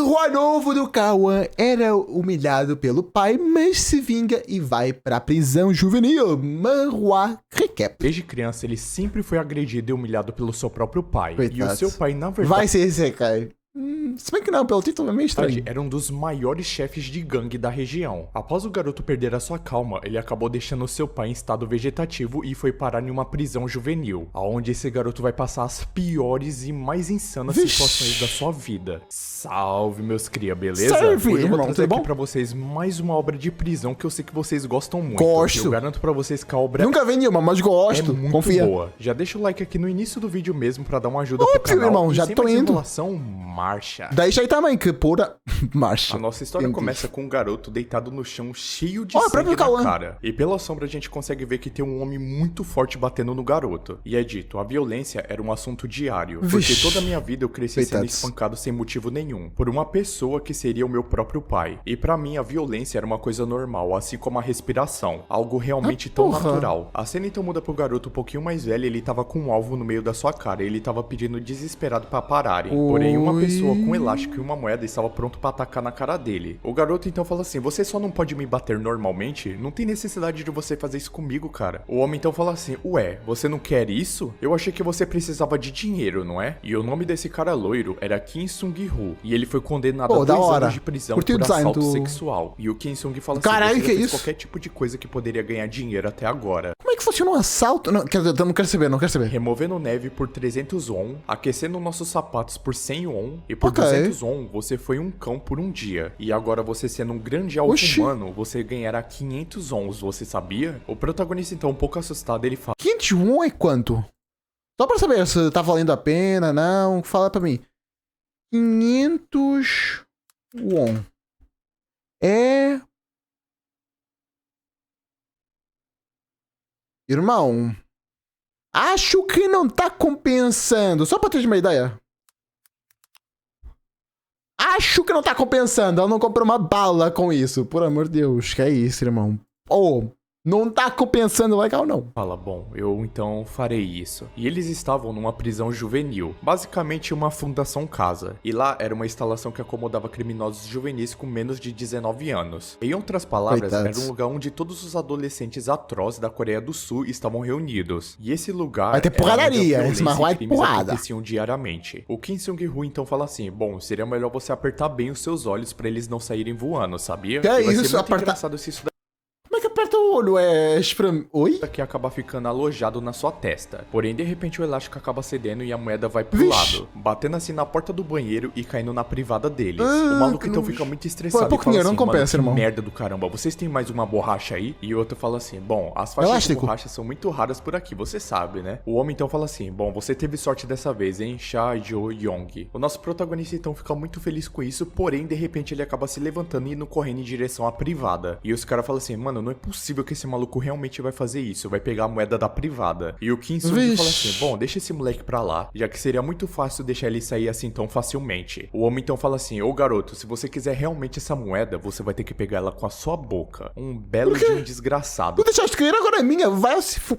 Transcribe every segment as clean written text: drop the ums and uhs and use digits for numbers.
Manhwa novo do Kawan era humilhado pelo pai, mas se vinga e vai pra prisão juvenil. Manhwa recap. Desde criança, ele sempre foi agredido e humilhado pelo seu próprio pai. Coitado. E o seu pai, na verdade... Vai ser esse, cara. Se bem que não, pelo título é meio estranho. Era um dos maiores chefes de gangue da região. Após o garoto perder a sua calma, ele acabou deixando seu pai em estado vegetativo e foi parar em uma prisão juvenil, aonde esse garoto vai passar as piores e mais insanas situações da sua vida. Salve, meus cria, beleza? Salve, Hoje eu vou irmão, trazer tudo aqui bom? pra vocês mais uma obra de prisão que eu sei que vocês gostam muito. Gosto. Eu garanto pra vocês que a obra Nunca vi nenhuma, mas gosto. é muito Confia. boa. Já deixa o like aqui no início do vídeo mesmo pra dar uma ajuda pro Óbvio, canal. irmão, E já sem tô mais indo. enrolação, marcha. Deixa aí também, que pura marcha. A nossa história Entendi. começa com um garoto deitado no chão, cheio de Ó, o sangue próprio na Cauã. cara. E pela sombra a gente consegue ver que tem um homem muito forte batendo no garoto. E é dito, a violência era um assunto diário. Porque Vixe. toda a minha vida eu cresci sendo Coitados. espancado sem motivo nenhum. Por uma pessoa que seria o meu próprio pai. E pra mim a violência era uma coisa normal, assim como a respiração. Algo realmente tão porra. natural. A cena então muda pro garoto um pouquinho mais velho, ele tava com um alvo no meio da sua cara. E ele tava pedindo desesperado pra pararem. Porém, uma Oi. pessoa com um elástico e uma moeda estava pronto pra atacar na cara dele. O garoto então fala assim: você só não pode me bater normalmente? Não tem necessidade de você fazer isso comigo, cara. O homem então fala assim: ué, você não quer isso? Eu achei que você precisava de dinheiro, não é? E o nome desse cara loiro era Kim Sung-Hoo. E ele foi condenado Pô, a da 2 hora. anos de prisão Curti o por design assalto do- sexual. E o Kim Sung fala Caralho, assim: você que já fez isso? qualquer tipo de coisa que poderia ganhar dinheiro até agora. Como é que funciona um assalto? Não, quer dizer, eu não quero saber, não quero saber. Removendo neve por 300 won, aquecendo nossos sapatos por 100 won, e por Ok. 200 won você foi um cão por um dia. E agora você sendo um grande alvo Oxi. humano, você ganhará 500 wons, você sabia? O protagonista então, um pouco assustado, ele fala: 501 é quanto? Só pra saber se tá valendo a pena, não. Fala pra mim. 500 won. É... Irmão, acho que não tá compensando. Só pra ter uma ideia. Acho que não tá compensando. Ela não comprou uma bala com isso. Por amor de Deus, que é isso, irmão. Oh, não tá compensando legal, não. bom, eu então farei isso. E eles estavam numa prisão juvenil, basicamente uma fundação casa. E lá era uma instalação que acomodava criminosos juvenis com menos de 19 anos. Em outras palavras, Coitados. era um lugar onde todos os adolescentes atrozes da Coreia do Sul estavam reunidos. E esse lugar Vai ter era onde a porradaria, violência esse marrom e é crimes porrada. aconteciam diariamente. O Kim Sung-Hoo então fala assim: bom, seria melhor você apertar bem os seus olhos pra eles não saírem voando, sabia? Que E vai ser isso, muito apertar- engraçado se isso Como é que aperta o olho? É... Oi? que acaba ficando alojado na sua testa. Porém, de repente o elástico acaba cedendo e a moeda vai pro Vixe. lado, batendo assim na porta do banheiro e caindo na privada deles. Ah, O maluco que então nojo. fica muito Pô, estressado é pouco e fala dinheiro, assim: não compensa, mano, que irmão. merda do caramba, vocês têm mais uma borracha aí? E o outro fala assim: bom, as faixas Elástico. de borracha são muito raras por aqui, você sabe, né? O homem então fala assim: bom, você teve sorte dessa vez, hein, Cha Jo Yong. O nosso protagonista então fica muito feliz com isso, porém, de repente ele acaba se levantando e indo correndo em direção à privada. E os caras falam assim: mano, não é possível que esse maluco realmente vai fazer isso, vai pegar a moeda da privada. E o Kim Sung Vixe. fala assim: bom, deixa esse moleque pra lá, já que seria muito fácil deixar ele sair assim tão facilmente. O homem então fala assim: ô garoto, se você quiser realmente essa moeda, você vai ter que pegar ela com a sua boca. Um belo Por quê? de um desgraçado, Tu deixaste cair, agora é minha. Vai se fu...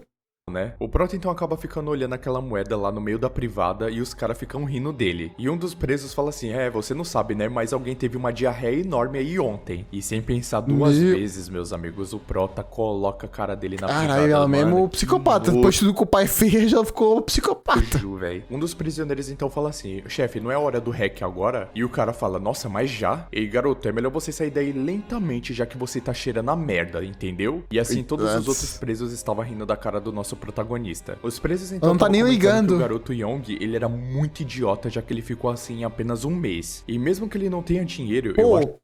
né? O prota então acaba ficando olhando aquela moeda lá no meio da privada e os caras ficam rindo dele. E um dos presos fala assim: você não sabe, né? Mas alguém teve uma diarreia enorme aí ontem. E sem pensar duas vezes, meus amigos, o prota coloca a cara dele na privada. Caralho, ela mano, mesmo que psicopata. Depois de tudo que o pai fez, ela ficou psicopata. nojo, velho. Um dos prisioneiros então fala assim: chefe, não é hora do hack agora? E o cara fala: nossa, mas já? Ei, garoto, é melhor você sair daí lentamente, já que você tá cheirando a merda, entendeu? E assim todos os Coitados. outros presos estavam rindo da cara do nosso protagonista. Os presos então Não tá tavam nem comentando ligando. que o garoto Yong, ele era muito idiota, já que ele ficou assim em apenas um mês. E mesmo que ele não tenha dinheiro, eu acho Pô,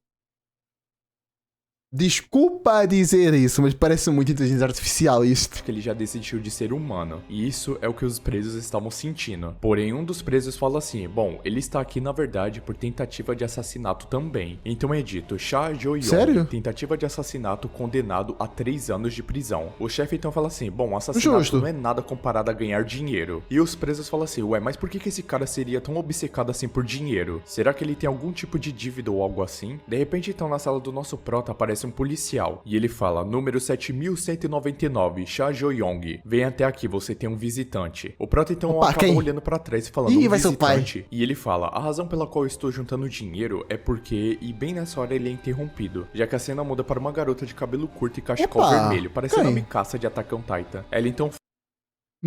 desculpa dizer isso, mas parece muito inteligência artificial isto. que ele já desistiu de ser humano. E isso é o que os presos estavam sentindo. Porém, um dos presos fala assim: bom, ele está aqui na verdade por tentativa de assassinato também. Então é dito: Cha Jo Yong, Sério? tentativa de assassinato, condenado a 3 anos de prisão. O chefe então fala assim: bom, assassinato Justo. não é nada comparado a ganhar dinheiro. E os presos falam assim: ué, mas por que esse cara seria tão obcecado assim por dinheiro? Será que ele tem algum tipo de dívida ou algo assim? De repente então na sala do nosso prota aparece aparece um policial e ele fala, número 7199, Cha Jo-yong, vem até aqui, você tem um visitante. O prota então Opa, acaba quem? olhando pra trás e falando, Ih, vai ser o pai. visitante. E ele fala, a razão pela qual eu estou juntando dinheiro é porque, e bem nessa hora ele é interrompido, já que a cena muda para uma garota de cabelo curto e cachecol Opa, vermelho, parecendo quem? a Mikasa de Attack on Titan. Ela então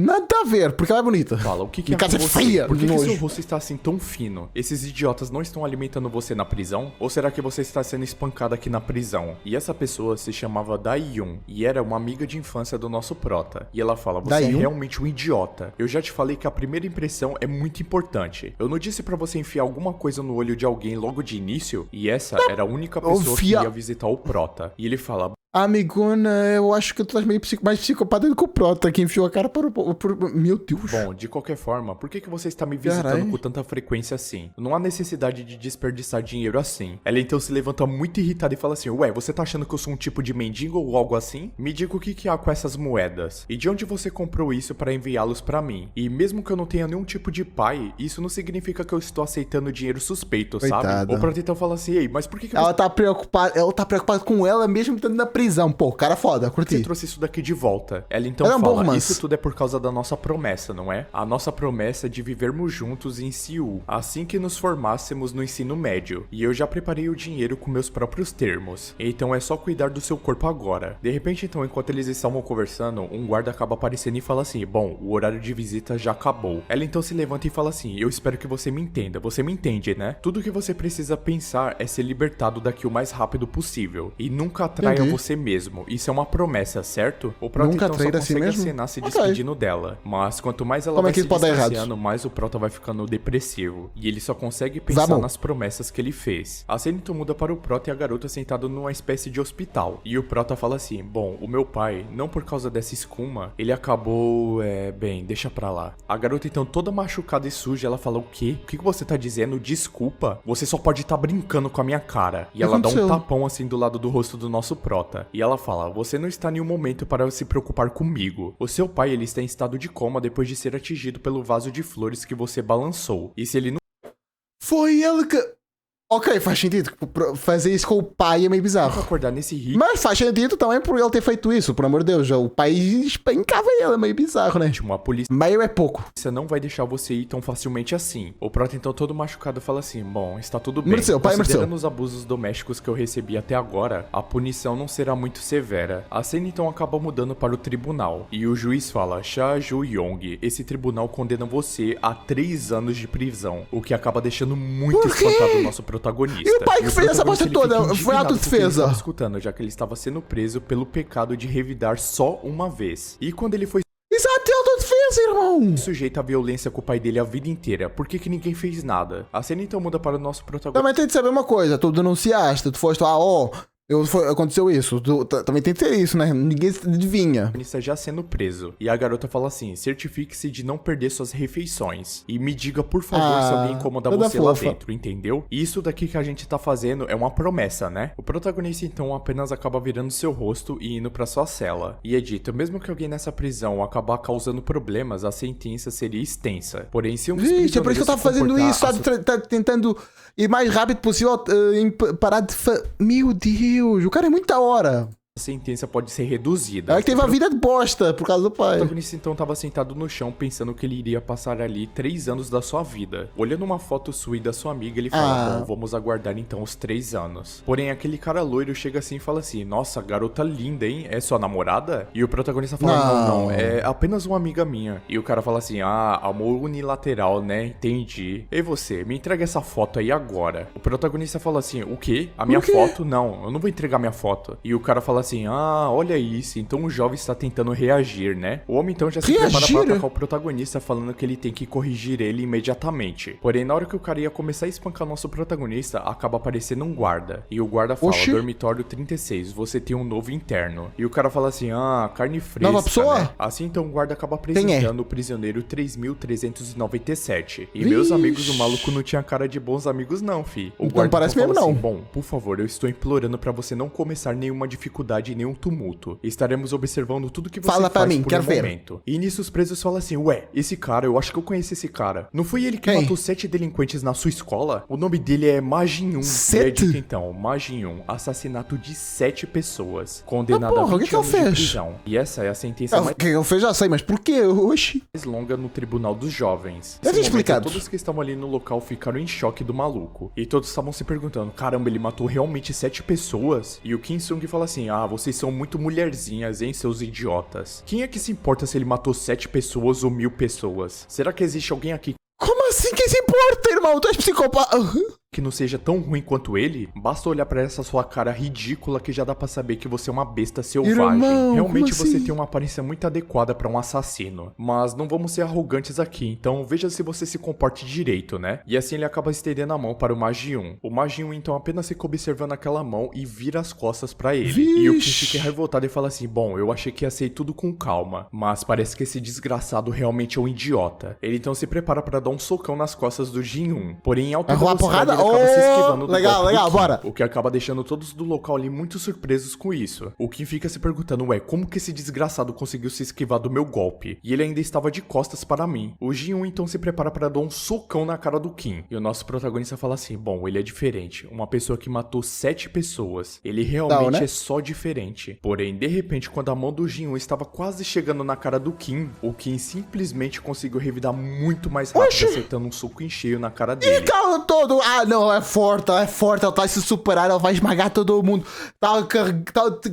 Nada a ver, porque ela é bonita. fala, o que é Mikasa com é você? feia, Por que nojo. seu rosto está assim tão fino? Esses idiotas não estão alimentando você na prisão? Ou será que você está sendo espancada aqui na prisão? E essa pessoa se chamava Dai-yun e era uma amiga de infância do nosso prota. E ela fala, você é Dai-yun? realmente um idiota. Eu já te falei que a primeira impressão é muito importante. Eu não disse pra você enfiar alguma coisa no olho de alguém logo de início? E essa era a única pessoa que ia visitar o prota. E ele fala, Amigona, eu acho que tu estás meio mais psicopata do que o Prota, que enfiou a cara por... Meu Deus. bom, de qualquer forma, por que você está me visitando Carai. com tanta frequência assim? Não há necessidade de desperdiçar dinheiro assim. Ela então se levanta muito irritada e fala assim, ué, você tá achando que eu sou um tipo de mendigo ou algo assim? Me diga o que há com essas moedas. E de onde você comprou isso para enviá-los pra mim? E mesmo que eu não tenha nenhum tipo de pai, isso não significa que eu estou aceitando dinheiro suspeito, sabe? Coitada. O Prota então fala assim, ei, mas por que Ela tá preocupada com ela mesmo estando na prisão. Pô, cara foda, você curti. trouxe isso daqui de volta? Ela então Era um bom fala, romance. isso tudo é por causa da nossa promessa, não é? A nossa promessa de vivermos juntos em Seul, assim que nos formássemos no ensino médio. E eu já preparei o dinheiro com meus próprios termos. Então é só cuidar do seu corpo agora. De repente, então, enquanto eles estavam conversando, um guarda acaba aparecendo e fala assim, bom, o horário de visita já acabou. Ela então se levanta e fala assim, eu espero que você me entenda. Você me entende, né? Tudo que você precisa pensar é ser libertado daqui o mais rápido possível. E nunca atraia Entendi. você mesmo. Isso é uma promessa, certo? O Prota Nunca então só trair assim consegue mesmo? acenar se Ok. despedindo dela. Mas quanto mais ela Como vai é que se isso pode dar errado? distanciando, mais o Prota vai ficando depressivo. E ele só consegue pensar Vamos. nas promessas que ele fez. A cena então muda para o Prota e a garota sentado numa espécie de hospital. E o Prota fala assim, bom, o meu pai, não por causa dessa escuma, ele acabou, bem, deixa pra lá. A garota então toda machucada e suja, ela fala, o quê? O que você tá dizendo? Desculpa? Você só pode estar brincando com a minha cara. E ela dá um aconteceu? tapão assim do lado do rosto do nosso Prota. E ela fala, você não está em nenhum momento para se preocupar comigo. O seu pai, ele está em estado de coma depois de ser atingido pelo vaso de flores que você balançou. E se ele não Foi ele que... Ok, faz sentido. Fazer isso com o pai é meio bizarro. acordar nesse ritmo, Mas faz sentido também por ele ter feito isso, por amor de Deus. O pai espancava ele, é meio bizarro, né? a polícia Meio é pouco. não vai deixar você ir tão facilmente assim. O Prota então todo machucado fala assim, bom, está tudo bem. Mereceu, pai mereceu. Considerando os abusos domésticos que eu recebi até agora, a punição não será muito severa. A cena então acaba mudando para o tribunal. E o juiz fala, Cha Jo-yong, esse tribunal condena você a 3 anos de prisão. O que acaba deixando muito Por quê? espantado o nosso protagonista. E o pai que fez essa bosta protagonista, ele toda? fica Foi indignado com o que ele autodefesa. estava escutando, já que ele estava sendo preso pelo pecado de revidar só uma vez. E quando ele foi Isso é até autodefesa, irmão. sujeito à violência com o pai dele a vida inteira, por que ninguém fez nada? A cena então muda para o nosso protagonista. Também tem de saber uma coisa. Tu denunciaste, tu foste lá, aconteceu isso. Também tem de ser isso, né? Ninguém adivinha. Já sendo preso. E a garota fala assim, certifique-se de não perder suas refeições. E me diga, por favor, se alguém incomoda toda você lá fofa. dentro, entendeu? E isso daqui que a gente tá fazendo é uma promessa, né? O protagonista então apenas acaba virando seu rosto e indo pra sua cela. E é dito, mesmo que alguém nessa prisão acabar causando problemas, a sentença seria extensa. Porém, se um dos Vixe, é por isso que eu prisioneiros tava se fazendo comportar isso. Tá tentando ir mais rápido possível parar de... Meu Deus, o cara é muito da hora. a sentença pode ser reduzida. Ela que teve a vida de bosta por causa do O pai. protagonista então estava sentado no chão pensando que ele iria passar ali 3 anos da sua vida. Olhando uma foto sua e da sua amiga, ele fala, bom, vamos aguardar então os 3 anos. Porém, aquele cara loiro chega assim e fala assim, nossa, garota linda, hein? É sua namorada? E o protagonista fala, não, é apenas uma amiga minha. E o cara fala assim, amor unilateral, né? Entendi. E você, me entrega essa foto aí agora. O protagonista fala assim, o quê? A minha foto? Não, eu não vou entregar minha foto. E o cara fala assim, olha isso, então o jovem está tentando reagir, né? O homem então já se prepara para atacar o protagonista, falando que ele tem que corrigir ele imediatamente. Porém, na hora que o cara ia começar a espancar nosso protagonista, acaba aparecendo um guarda. E o guarda fala, dormitório 36, você tem um novo interno. E o cara fala assim, carne fresca, nova pessoa? Né? Assim então o guarda acaba apresentando o prisioneiro 3397. E meus amigos, o maluco não tinha cara de bons amigos não, fi. O então guarda parece então mesmo fala não. Assim, bom, por favor, eu estou implorando para você não começar nenhuma dificuldade instabilidade e nenhum tumulto. Estaremos observando tudo que você Fala pra faz mim, por quero um ver. momento. E nisso os presos falam assim, ué, esse cara, eu acho que eu conheço esse cara. Não foi ele que Quem? matou 7 delinquentes na sua escola? O nome dele é Majin 1. 7? E é dito então, Majin 1, assassinato de 7 pessoas, condenado porra, a o que 20 que ele anos de fez? prisão. E essa é a sentença O que ele fez já sei, mas por quê? Oxi. mais longa no Tribunal dos Jovens. Deve ter Nesse momento, explicado. todos que estavam ali no local ficaram em choque do maluco. E todos estavam se perguntando, caramba, ele matou realmente 7 pessoas? E o Kim Sung fala assim, ah, vocês são muito mulherzinhas, hein, seus idiotas. Quem é que se importa se ele matou 7 pessoas ou 1000 pessoas? Será que existe alguém aqui Como assim? Quem se importa, irmão? Tu és psicopata. que não seja tão ruim quanto ele? Basta olhar pra essa sua cara ridícula que já dá pra saber que você é uma besta selvagem. Irmão, Realmente como você assim? tem uma aparência muito adequada pra um assassino. Mas não vamos ser arrogantes aqui, então veja se você se comporte direito, né? E assim ele acaba estendendo a mão para o Magi 1. O Magi 1 então apenas fica observando aquela mão e vira as costas pra ele. Vixe. E o Kim fica revoltado e fala assim, bom, eu achei que ia ser tudo com calma, mas parece que esse desgraçado realmente é um idiota. Ele então se prepara pra dar um socão nas costas do Jin 1. Porém, em alta Vai rolar velocidade porrada? ele acaba se esquivando do Legal, golpe do legal, Kim, bora. o que acaba deixando todos do local ali muito surpresos com isso. O Kim fica se perguntando, ué, como que esse desgraçado conseguiu se esquivar do meu golpe? E ele ainda estava de costas para mim. O Jin-1 então se prepara para dar um socão na cara do Kim. E o nosso protagonista fala assim, bom, ele é diferente. Uma pessoa que matou 7 pessoas. Ele realmente Não, né? é só diferente. Porém, de repente, quando a mão do Jin-1 estava quase chegando na cara do Kim, o Kim simplesmente conseguiu revidar muito mais rápido, Oxi. acertando um soco em cheio na cara dele. Calma todo. Ah, não, ela é forte, ela vai se superar, ela vai esmagar todo mundo. Tá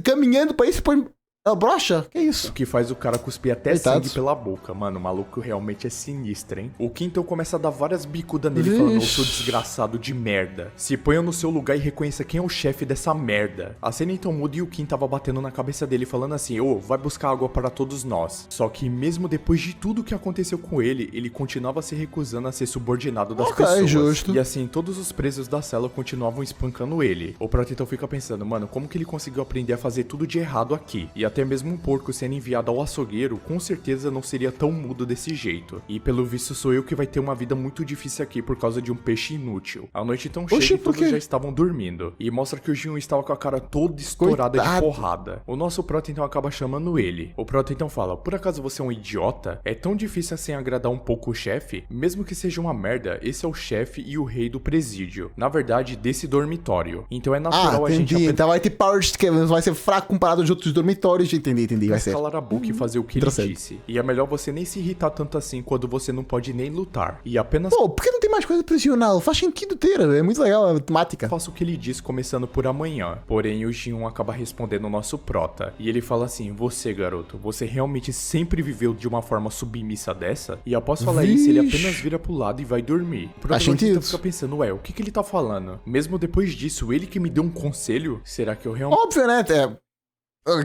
caminhando pra isso, depois ela brocha? Que isso? O que faz o cara cuspir até Coitados. sangue pela boca. Mano, o maluco realmente é sinistro, hein? O Kim então começa a dar várias bicudas nele, Vixe. falando, ô seu desgraçado de merda. Se ponha no seu lugar e reconheça quem é o chefe dessa merda. A cena então muda e o Kim tava batendo na cabeça dele, falando assim, ô, vai buscar água para todos nós. Só que mesmo depois de tudo que aconteceu com ele, ele continuava se recusando a ser subordinado das Ok, pessoas. justo. E assim, todos os presos da cela continuavam espancando ele. O Prota então fica pensando, mano, como que ele conseguiu aprender a fazer tudo de errado aqui? E até mesmo um porco sendo enviado ao açougueiro, com certeza não seria tão mudo desse jeito. E pelo visto sou eu que vai ter uma vida muito difícil aqui por causa de um peixe inútil. A noite então chega e por todos quê? já estavam dormindo. E mostra que o Jin estava com a cara toda estourada de Coitado. porrada. O nosso Prota então acaba chamando ele. O Prota então fala, por acaso você é um idiota? É tão difícil assim agradar um pouco o chefe? Mesmo que seja uma merda, esse é o chefe e o rei do presídio. Na verdade, desse dormitório. Então é natural a gente entendi. apenas Então vai ter power que vai ser fraco comparado aos outros dormitórios. Entendi. Vai ser. calar a boca e fazer o que ele Interessante. disse. E é melhor você nem se irritar tanto assim quando você não pode nem lutar. E apenas Pô, por que não tem mais coisa prisional? Faz sentido ter, é muito legal a temática. faça o que ele diz começando por amanhã. Porém, o Jin acaba respondendo o nosso prota. E ele fala assim, você garoto, você realmente sempre viveu de uma forma submissa dessa? E após falar isso, ele Vixe. apenas vira pro lado e vai dormir. O Faz protagonista sentido. fica pensando, ué, o que ele tá falando? Mesmo depois disso, ele que me deu um conselho? Será que eu realmente... Óbvio, né?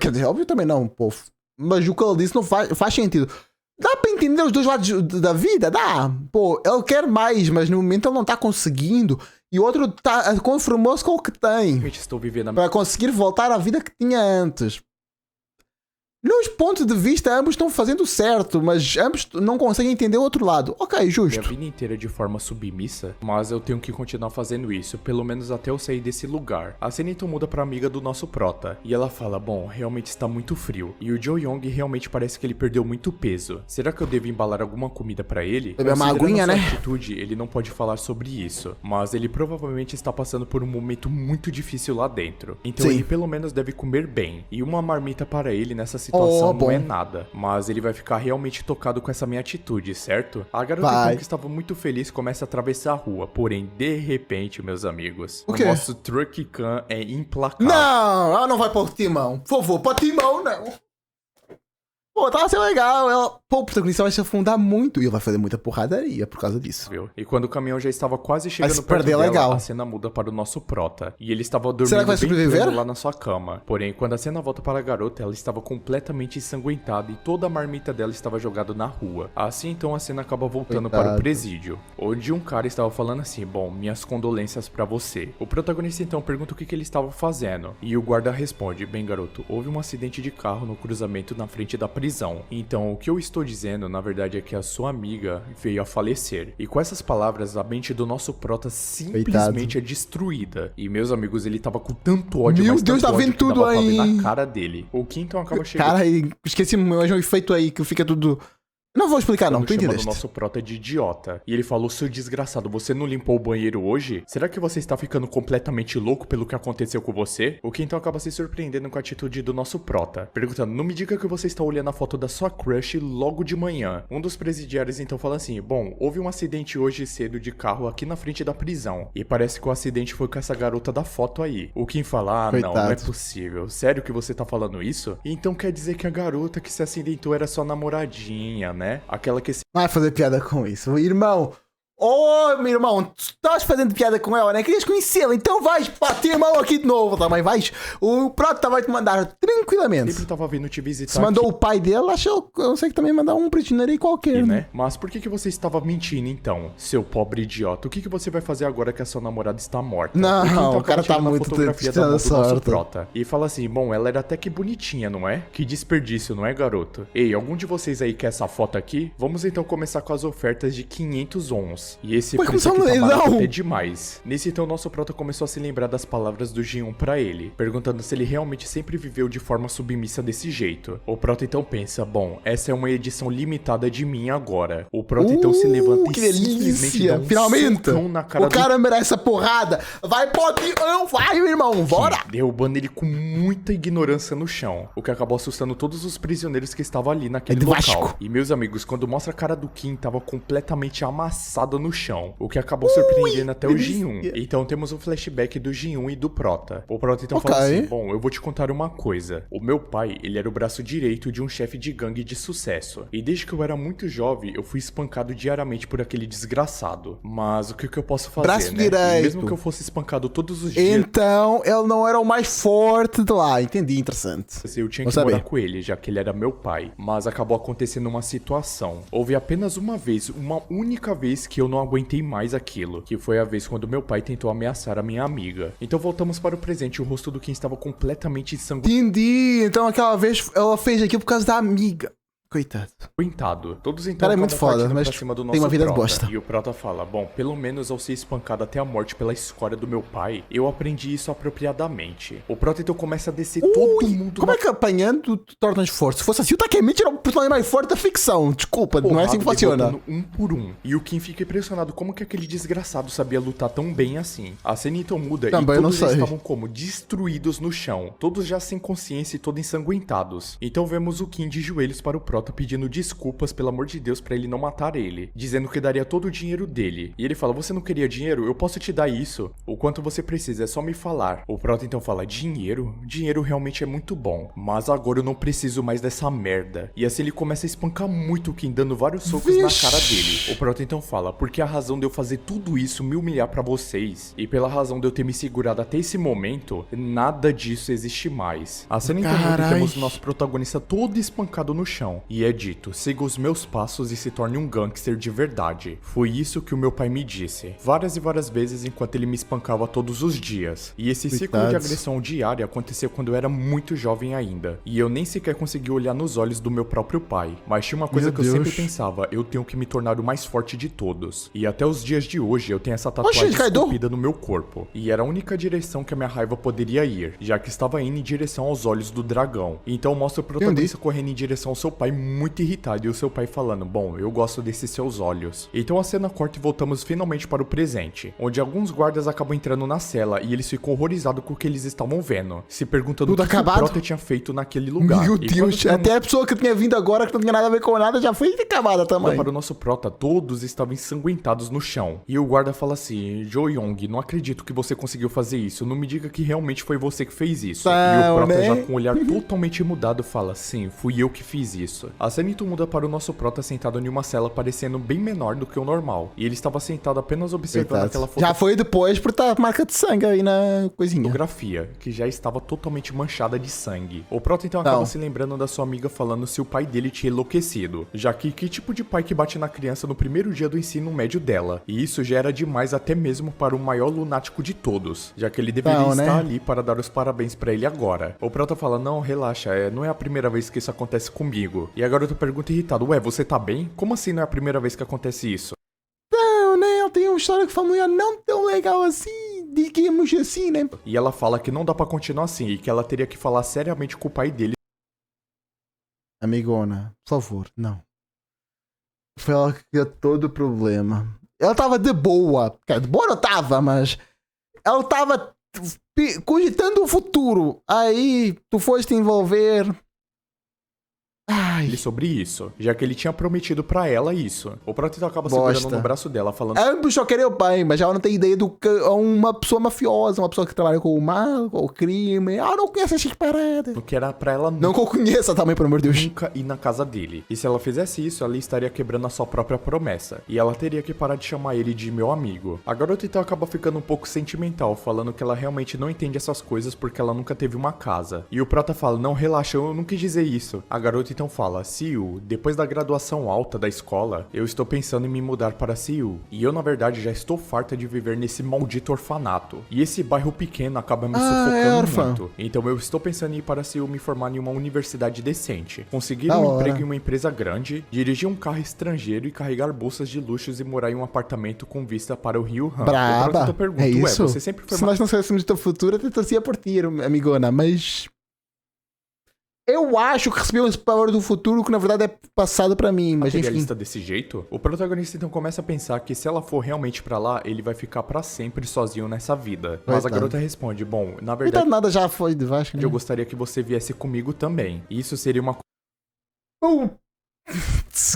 Quer dizer, óbvio também não, pô. Mas o que ele disse não faz sentido. Dá pra entender os dois lados da vida? Dá. Pô, ele quer mais, mas no momento ele não tá conseguindo. E o outro conformou-se com o que tem. realmente estou vivendo a Para conseguir voltar à vida que tinha antes. Nos pontos de vista, ambos estão fazendo certo, mas ambos não conseguem entender o outro lado. Ok, minha justo. vida inteira de forma submissa, mas eu tenho que continuar fazendo isso, pelo menos até eu sair desse lugar. A cena então muda pra amiga do nosso prota, e ela fala, bom, realmente está muito frio, e o Jo Young realmente parece que ele perdeu muito peso. Será que eu devo embalar alguma comida pra ele? Beber uma Considerando aguinha, a sua né? atitude, ele não pode falar sobre isso, mas ele provavelmente está passando por um momento muito difícil lá dentro. Então Sim. ele pelo menos deve comer bem, e uma marmita para ele nessa situação bom. não é nada, mas ele vai ficar realmente tocado com essa minha atitude, certo? A garota Vai. então, que estava muito feliz começa a atravessar a rua, porém, de repente, meus amigos, O quê? nosso Truck Khan é implacável. Não, ela não vai pôr timão. Por favor, pôr timão, não. Pô, tá sendo legal. Pô, o protagonista vai se afundar muito e ele vai fazer muita porradaria por causa disso. Viu? E quando o caminhão já estava quase chegando se perto perder, dela, legal. a cena muda para o nosso prota. E ele estava dormindo Será que vai bem sobreviver? pleno lá na sua cama. Porém, quando a cena volta para a garota, ela estava completamente ensanguentada e toda a marmita dela estava jogada na rua. Assim, então, a cena acaba voltando para o Coitado. presídio, onde um cara estava falando assim, bom, minhas condolências para você. O protagonista, então, pergunta o que ele estava fazendo. E o guarda responde, bem, garoto, houve um acidente de carro no cruzamento na frente da prisão. prisão. Então, o que eu estou dizendo, na verdade, é que a sua amiga veio a falecer. E com essas palavras, a mente do nosso prota simplesmente é destruída. E, meus amigos, ele tava com tanto ódio, Meu mas Deus, tanto tá vendo ódio que dava tudo pra ver aí. na cara dele. O Kim, então, acaba chegando... Cara, esqueci mais um efeito aí que fica tudo... Não vou explicar não, tu chamando entendeste. o nosso prota de idiota. E ele falou, seu desgraçado, você não limpou o banheiro hoje? Será que você está ficando completamente louco pelo que aconteceu com você? O que então acaba se surpreendendo com a atitude do nosso prota, perguntando, não me diga que você está olhando a foto da sua crush logo de manhã. Um dos presidiários então fala assim, bom, houve um acidente hoje cedo de carro aqui na frente da prisão. E parece que o acidente foi com essa garota da foto aí. O Kim fala, não é possível. Sério que você tá falando isso? Então quer dizer que a garota que se acidentou era sua namoradinha, né? Aquela que... Não vai fazer piada com isso, irmão. Meu irmão, tu estás fazendo piada com ela, né? Querias conhecê-la, então vais bater a mão aqui de novo também, vais. O prota vai te mandar tranquilamente. Sempre tava vindo te visitar. Se mandou aqui. o pai dele, acho que eu sei que também mandar um prisioneiro aí qualquer, né? Mas por que você estava mentindo então, seu pobre idiota? O que você vai fazer agora que a sua namorada está morta? Não, o cara tá muito fotografia da nosso prota. E fala assim, bom, ela era até que bonitinha, não é? Que desperdício, não é, garoto? Ei, algum de vocês aí quer essa foto aqui? Vamos então começar com as ofertas de 500 ons. E esse preço aqui tá barato até demais. Nesse então, nosso prota começou a se lembrar das palavras do G1 pra ele, perguntando se ele realmente sempre viveu de forma submissa desse jeito. O prota então pensa, bom, essa é uma edição limitada de mim agora. O prota então se levanta e simplesmente dá um socão na cara do... O cara merece essa porrada. Vai, pode, vai, meu irmão, bora! Derrubando ele com muita ignorância no chão, o que acabou assustando todos os prisioneiros que estavam ali naquele local. E meus amigos, quando mostra a cara do Kim, tava completamente amassada no chão, o que acabou surpreendendo até o Jin-1. Então temos um flashback do Jin-1 e do prota. O prota então fala assim, bom, eu vou te contar uma coisa. O meu pai, ele era o braço direito de um chefe de gangue de sucesso. E desde que eu era muito jovem, eu fui espancado diariamente por aquele desgraçado. Mas o que eu posso fazer, braço né? direito. E mesmo que eu fosse espancado todos os dias... Então, ele não era o mais forte de lá. Entendi, interessante. Eu tinha que morar com ele, já que ele era meu pai. Mas acabou acontecendo uma situação. Houve apenas uma vez, uma única vez que eu não aguentei mais aquilo, que foi a vez quando meu pai tentou ameaçar a minha amiga. Então voltamos para o presente, o rosto do Kim estava completamente ensanguentado. Entendi, então aquela vez ela fez aquilo por causa da amiga. Coitado. Todos então cara é muito foda, mas cima do nosso tem uma vida prota. bosta. E o prota fala, bom, pelo menos ao ser espancado até a morte pela escória do meu pai, eu aprendi isso apropriadamente. O prota então começa a descer todo mundo. Como é que apanhando tu tornas forte? Se fosse assim, o Takemichi era o personagem mais forte da ficção. Desculpa, não é assim que funciona. Um por um. E o Kim fica impressionado como que aquele desgraçado sabia lutar tão bem assim. A cena então muda também e todos já sei. estavam como? Destruídos no chão. Todos já sem consciência e todos ensanguentados. Então vemos o Kim de joelhos para o prota pedindo desculpas, pelo amor de Deus, pra ele não matar ele, dizendo que daria todo o dinheiro dele. E ele fala, você não queria dinheiro? Eu posso te dar isso. O quanto você precisa, é só me falar. O prota então fala, dinheiro? Dinheiro realmente é muito bom, mas agora eu não preciso mais dessa merda. E assim ele começa a espancar muito o Kim, dando vários socos na cara dele. O prota então fala, porque a razão de eu fazer tudo isso, me humilhar pra vocês, e pela razão de eu ter me segurado até esse momento, nada disso existe mais. A cena então muda e temos o nosso protagonista todo espancado no chão. E é dito, siga os meus passos e se torne um gangster de verdade. Foi isso que o meu pai me disse, várias e várias vezes enquanto ele me espancava todos os dias. E esse ciclo de agressão diária aconteceu quando eu era muito jovem ainda. E eu nem sequer consegui olhar nos olhos do meu próprio pai. Mas tinha uma coisa que eu sempre pensava, eu tenho que me tornar o mais forte de todos. E até os dias de hoje eu tenho essa tatuagem esculpida no meu corpo. E era a única direção que a minha raiva poderia ir, já que estava indo em direção aos olhos do dragão. Então mostra o protagonista correndo em direção ao seu pai muito irritado e o seu pai falando, bom, eu gosto desses seus olhos. Então a cena corta e voltamos finalmente para o presente, onde alguns guardas acabam entrando na cela e eles ficam horrorizados com o que eles estavam vendo, se perguntando o que o prota tinha feito naquele lugar. Meu Deus, até a pessoa que tinha vindo agora, que não tinha nada a ver com nada, já foi acabada também. Para o nosso prota, todos estavam ensanguentados no chão. E o guarda fala assim, Jo Young, não acredito que você conseguiu fazer isso, não me diga que realmente foi você que fez isso. E o prota já com o olhar totalmente mudado fala, sim, fui eu que fiz isso. A cena então muda para o nosso prota sentado em uma cela parecendo bem menor do que o normal. E ele estava sentado apenas observando aquela foto. Já foi depois por estar marca de sangue aí na coisinha. Fotografia, que já estava totalmente manchada de sangue. O prota então acaba se lembrando da sua amiga falando se o pai dele tinha enlouquecido, já que tipo de pai que bate na criança no primeiro dia do ensino médio dela? E isso já era demais até mesmo para o maior lunático de todos, já que ele deveria estar ali para dar os parabéns para ele agora. O prota fala, não, relaxa, não é a primeira vez que isso acontece comigo. E a garota pergunta irritada, ué, você tá bem? Como assim não é a primeira vez que acontece isso? Não, né? Eu tenho uma história familiar não tão legal assim, digamos assim, né? E ela fala que não dá pra continuar assim e que ela teria que falar seriamente com o pai dele. Amigona, por favor, não. Foi ela que criou todo o problema. Ela tava de boa. De boa não tava, mas... Ela tava cogitando o futuro. Aí, tu foste envolver... Ai... Sobre isso, já que ele tinha prometido pra ela isso. O Prota então acaba Bosta. segurando no braço dela, falando... Ela só queria o pai, mas ela não tem ideia do que é uma pessoa mafiosa, uma pessoa que trabalha com o mal, com o crime. Ela não conhece essas paradas. que era pra ela Não que eu conheça também, pelo amor de Deus. nunca ir na casa dele. E se ela fizesse isso, ela estaria quebrando a sua própria promessa. E ela teria que parar de chamar ele de meu amigo. A garota então acaba ficando um pouco sentimental, falando que ela realmente não entende essas coisas porque ela nunca teve uma casa. E o Prota fala, não, relaxa, eu não quis dizer isso. A garota então fala, Siu, depois da graduação alta da escola, eu estou pensando em me mudar para Siu. E eu, na verdade, já estou farta de viver nesse maldito orfanato. E esse bairro pequeno acaba me sufocando muito. Então eu estou pensando em ir para Siu me formar em uma universidade decente. Conseguir um emprego em uma empresa grande, dirigir um carro estrangeiro e carregar bolsas de luxos e morar em um apartamento com vista para o Rio Han. Braba, eu pergunto, é isso? você sempre foi Se nós não soubéssemos do teu futuro, eu torcia por ti, amigona, mas... Eu acho que recebi um power do futuro que na verdade é passado pra mim, mas enfim. Materialista desse jeito? O protagonista então começa a pensar que se ela for realmente pra lá, ele vai ficar pra sempre sozinho nessa vida. Mas a garota responde, bom, na verdade... Então nada já foi de Vasco, né? Eu gostaria que você viesse comigo também. E isso seria uma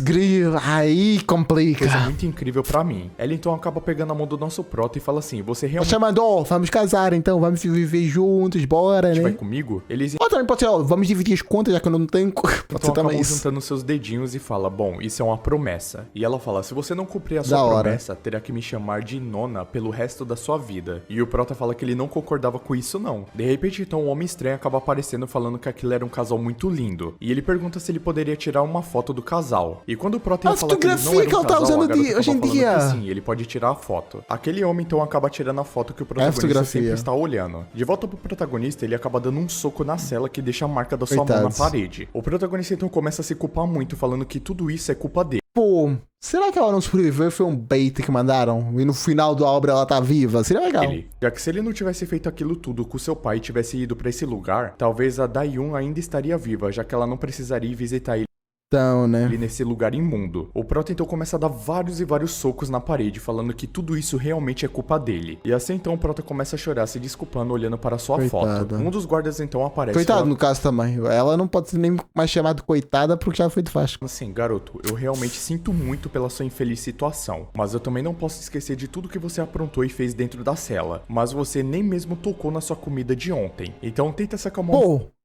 Grilo, aí complica. coisa muito incrível pra mim. Ela então acaba pegando a mão do nosso prota e fala assim, você realmente Chamando, ó, vamos casar então, vamos viver juntos, bora, vai né? comigo? Eles Ou também pode ser, ó, vamos dividir as contas, já que eu não tenho... Pode então ser também acabam isso. juntando seus dedinhos e fala, bom, isso é uma promessa. E ela fala, se você não cumprir a Da sua hora. promessa, terá que me chamar de nona pelo resto da sua vida. E o prota fala que ele não concordava com isso não. De repente então um homem estranho acaba aparecendo falando que aquilo era um casal muito lindo. E ele pergunta se ele poderia tirar uma foto do casal. E quando o prota ia falar que eles não eram um casal, a garota acaba hoje em falando dia. que sim, ele pode tirar a foto. Aquele homem então acaba tirando a foto que o protagonista sempre está olhando. De volta pro protagonista, ele acaba dando um soco na cela que deixa a marca da sua mão na parede. O protagonista então começa a se culpar muito, falando que tudo isso é culpa dele. Pô, será que ela não sobreviveu? Foi um bait que mandaram? E no final da obra ela tá viva? Seria legal. Já que se ele não tivesse feito aquilo tudo com seu pai e tivesse ido pra esse lugar, talvez a Dayun ainda estaria viva, já que ela não precisaria ir visitar ele. Então, né? Nesse lugar imundo. O Prota então começa a dar vários e vários socos na parede, falando que tudo isso realmente é culpa dele. E assim então o Prota começa a chorar, se desculpando, olhando para sua foto. Um dos guardas então aparece. Coitado no caso também. Ela não pode ser nem mais chamada coitada porque já foi de Vasco. Assim, garoto, eu realmente sinto muito pela sua infeliz situação, mas eu também não posso esquecer de tudo que você aprontou e fez dentro da cela. Mas você nem mesmo tocou na sua comida de ontem. Então tenta se acalmar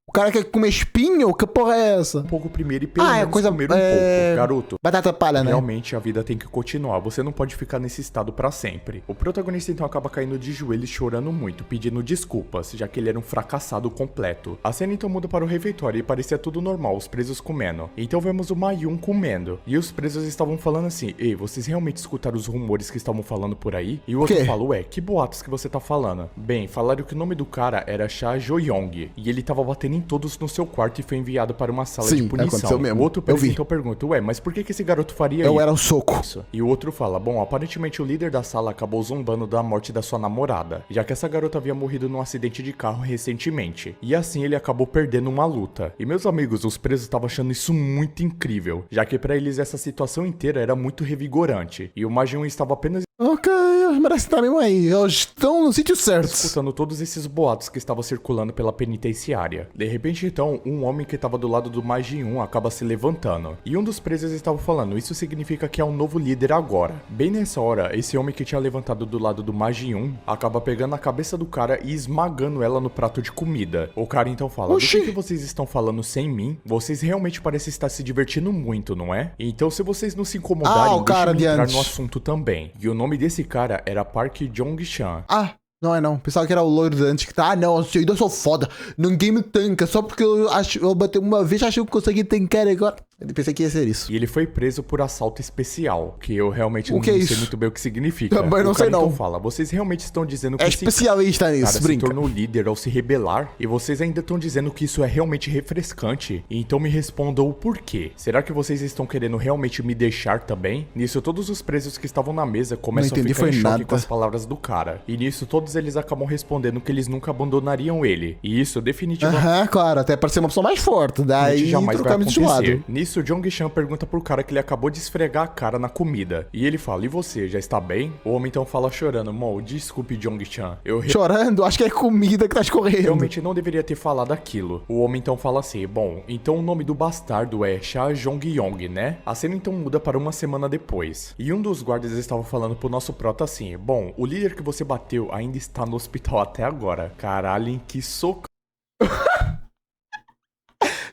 o cara quer comer espinho? Que porra é essa? um pouco primeiro e pelo menos comer um pouco, garoto. Batata palha, né? Realmente a vida tem que continuar, você não pode ficar nesse estado pra sempre. O protagonista então acaba caindo de joelhos chorando muito, pedindo desculpas, já que ele era um fracassado completo. A cena então muda para o refeitório e parecia tudo normal, os presos comendo. Então vemos o Mayun comendo, e os presos estavam falando assim, ei, vocês realmente escutaram os rumores que estavam falando por aí? E o outro fala, ué, que boatos que você tá falando? Bem, falaram que o nome do cara era Cha Jo-yong, e ele tava batendo em todos no seu quarto e foi enviado para uma sala de punição. Mesmo. O outro preso então pergunta, ué, mas por que esse garoto faria isso? Eu era um soco. E o outro fala, bom, aparentemente o líder da sala acabou zombando da morte da sua namorada, já que essa garota havia morrido num acidente de carro recentemente. E assim ele acabou perdendo uma luta. E meus amigos, os presos estavam achando isso muito incrível, já que pra eles essa situação inteira era muito revigorante. E o Majin estava apenas Ok, eles merecem estar mesmo aí. Eles estão no sítio certo. escutando todos esses boatos que estavam circulando pela penitenciária. De repente, então, um homem que estava do lado do Majin acaba se levantando. E um dos presos estava falando, isso significa que é um novo líder agora. Bem nessa hora, esse homem que tinha levantado do lado do Majin acaba pegando a cabeça do cara e esmagando ela no prato de comida. O cara então fala, do que vocês estão falando sem mim? Vocês realmente parecem estar se divertindo muito, não é? Então, se vocês não se incomodarem, deixem eu entrar no assunto também. E o nome desse cara era Park Jong-chan. Ah, não é não. Pensava que era o loiro de antes que tá. Ah, não, eu sou foda. Ninguém me tanca. Só porque eu bateu uma vez, achei que consegui tancar agora. Eu pensei que ia ser isso. E ele foi preso por assalto especial, que eu realmente não que é sei isso? muito bem o que significa. Também não o cara sei, não. então fala, vocês realmente estão dizendo que É esse especialista nisso, cara brinca. se tornou líder ao se rebelar? E vocês ainda estão dizendo que isso é realmente refrescante? Então me respondam o porquê. Será que vocês estão querendo realmente me deixar também? Nisso, todos os presos que estavam na mesa começam a ficar em choque com as palavras do cara. E nisso, todos eles acabam respondendo que eles nunca abandonariam ele. E isso definitivamente... claro, até para ser uma pessoa mais forte. Daí jamais vai trocamos de acontecer. lado. Nisso, Jong-chan pergunta pro cara que ele acabou de esfregar a cara na comida. E ele fala, e você, já está bem? O homem então fala chorando, Mo, desculpe Jong-chan. Chorando? Acho que é comida que tá escorrendo. Realmente não deveria ter falado aquilo. O homem então fala assim, bom, então o nome do bastardo é Cha Jong-yong, né? A cena então muda para uma semana depois. E um dos guardas estava falando pro nosso prota assim, bom, o líder que você bateu ainda está no hospital até agora. Caralho, que soco.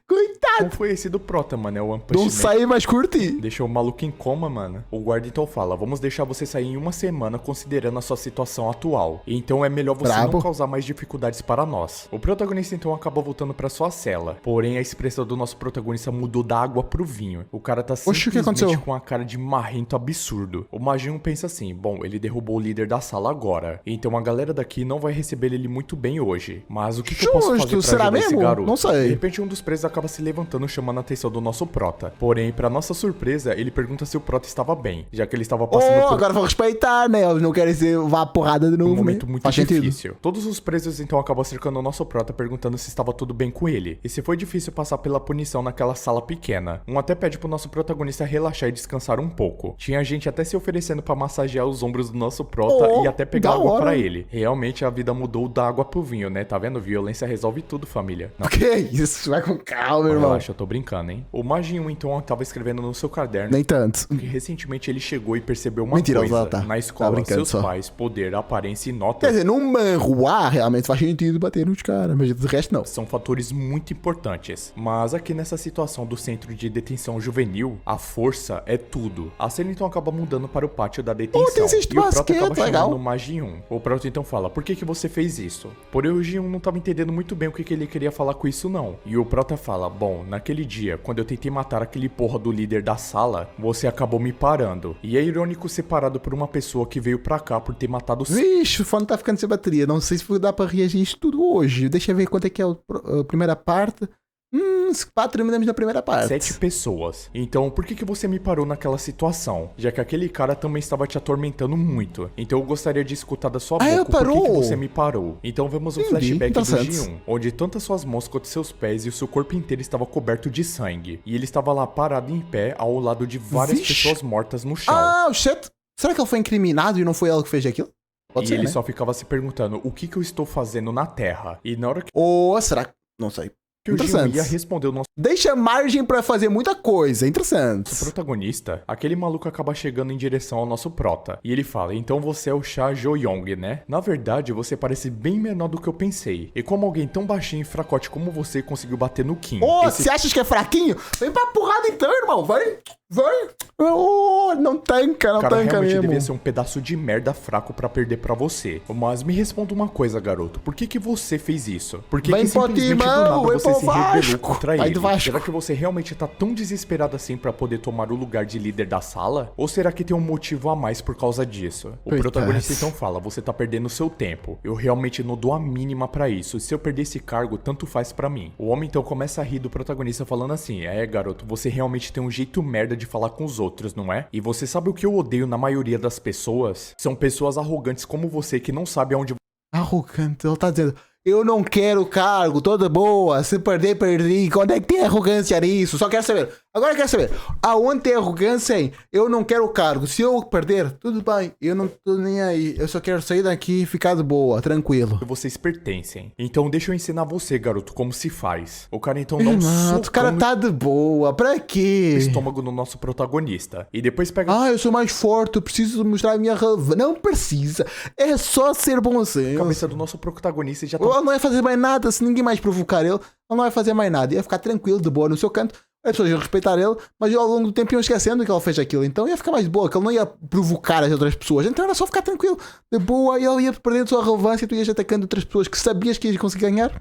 Coitado. Como foi esse do prota, mano? É o One Punch Não Man. sair mais curtir. Deixou o maluco em coma, mano. O guarda então fala, vamos deixar você sair em uma semana considerando a sua situação atual. Então é melhor você não causar mais dificuldades para nós. O protagonista então acaba voltando para sua cela. Porém, a expressão do nosso protagonista mudou da água pro vinho. O cara tá simplesmente com a cara de marrento absurdo. O Majin pensa assim, bom, ele derrubou o líder da sala agora. Então a galera daqui não vai receber ele muito bem hoje. Mas o que eu posso fazer pra ajudar esse garoto? Não sei. De repente um dos presos acaba se levantando, chamando a atenção do nosso prota. Porém, pra nossa surpresa, ele pergunta se o prota estava bem, já que ele estava passando por... agora vou respeitar, né? Eles não querem ser vá porrada de novo, um momento muito Faz difícil. Sentido. Todos os presos então acabam cercando o nosso prota, perguntando se estava tudo bem com ele. E se foi difícil passar pela punição naquela sala pequena. Um até pede pro nosso protagonista relaxar e descansar um pouco. Tinha gente até se oferecendo pra massagear os ombros do nosso prota e até pegar água pra ele. Realmente a vida mudou da água pro vinho, né? Tá vendo? Violência resolve tudo, família. Não. Que isso? Vai com calma, irmão. Relaxa, eu tô brincando, hein? O Majin então tava escrevendo no seu caderno. Nem tanto. Que recentemente ele chegou e percebeu uma coisa. Tá. Na escola, seus pais, poder, aparência e nota. Quer dizer, num manhua realmente faz sentido bater nos caras, mas do resto não. São fatores muito importantes. Mas aqui nessa situação do centro de detenção juvenil, a força é tudo. A cena então acaba mudando para o pátio da detenção. E o Prota acaba chamando o Majin. O Prota então fala, por que você fez isso? Porém o Ji-un não tava entendendo muito bem o que ele queria falar com isso não. E o Prota fala, bom, naquele dia, quando eu tentei matar aquele porra do líder da sala, você acabou me parando. E é irônico ser parado por uma pessoa que veio pra cá por ter matado... Vixe, o fone tá ficando sem bateria. Não sei se dá pra reagir isso tudo hoje. Deixa eu ver quanto é que é a primeira parte. 4 minutos na primeira parte. 7 pessoas. Então, por que você me parou naquela situação? Já que aquele cara também estava te atormentando muito. Então eu gostaria de escutar da sua boca por que você me parou. Então vemos um flashback do Ji-un, onde tanto as suas mãos quanto seus pés e o seu corpo inteiro estava coberto de sangue. E ele estava lá parado em pé ao lado de várias pessoas mortas no chão. Ah, shit. Será que ele foi incriminado e não foi ela que fez aquilo? Pode ser, ele só ficava se perguntando, o que eu estou fazendo na Terra? E na hora que... será que... Não sei. Que o Ji-un ia responder o nosso... Deixa margem pra fazer muita coisa, interessante. O protagonista, aquele maluco acaba chegando em direção ao nosso prota. E ele fala, então você é o Cha Jo-yong, né? Na verdade, você parece bem menor do que eu pensei. E como alguém tão baixinho e fracote como você conseguiu bater no Kim? Você acha que é fraquinho? Vem pra porrada então, irmão. Vai. Não tanca, não cara, tanca realmente mesmo. devia ser um pedaço de merda fraco pra perder pra você. Mas me responda uma coisa, garoto. Por que você fez isso? Por que simplesmente do nada você se rebelou contra ele? Será que você realmente tá tão desesperado assim pra poder tomar o lugar de líder da sala? Ou será que tem um motivo a mais por causa disso? O protagonista então fala, você tá perdendo seu tempo. Eu realmente não dou a mínima pra isso. Se eu perder esse cargo, tanto faz pra mim. O homem então começa a rir do protagonista falando assim, garoto, você realmente tem um jeito merda de falar com os outros, não é? E você sabe o que eu odeio na maioria das pessoas? São pessoas arrogantes como você que não sabe aonde... Arrogante, ele tá dizendo... Eu não quero cargo, toda boa. Se perder, perdi. Quando é que tem arrogância nisso? Só quero saber. Agora eu quero saber. Aonde tem arrogância, hein? Eu não quero cargo. Se eu perder, tudo bem. Eu não tô nem aí. Eu só quero sair daqui e ficar de boa, tranquilo. Vocês pertencem. Então deixa eu ensinar você, garoto, como se faz. O cara então não o cara tá de boa. Pra quê? O estômago no nosso protagonista. E depois pega... eu sou mais forte. Eu preciso mostrar a minha relevância. Não precisa. É só ser bom senso. A cabeça do nosso protagonista já tá... Ele não vai fazer mais nada se ninguém mais provocar ele. Ele não vai fazer mais nada. Ia ficar tranquilo, de boa no seu canto. As pessoas iam respeitar ele, mas ao longo do tempo iam esquecendo que ele fez aquilo. Então ia ficar mais de boa, que ele não ia provocar as outras pessoas. Então era só ficar tranquilo, de boa, e ele ia perdendo a sua relevância e tu ias atacando outras pessoas que sabias que ias conseguir ganhar.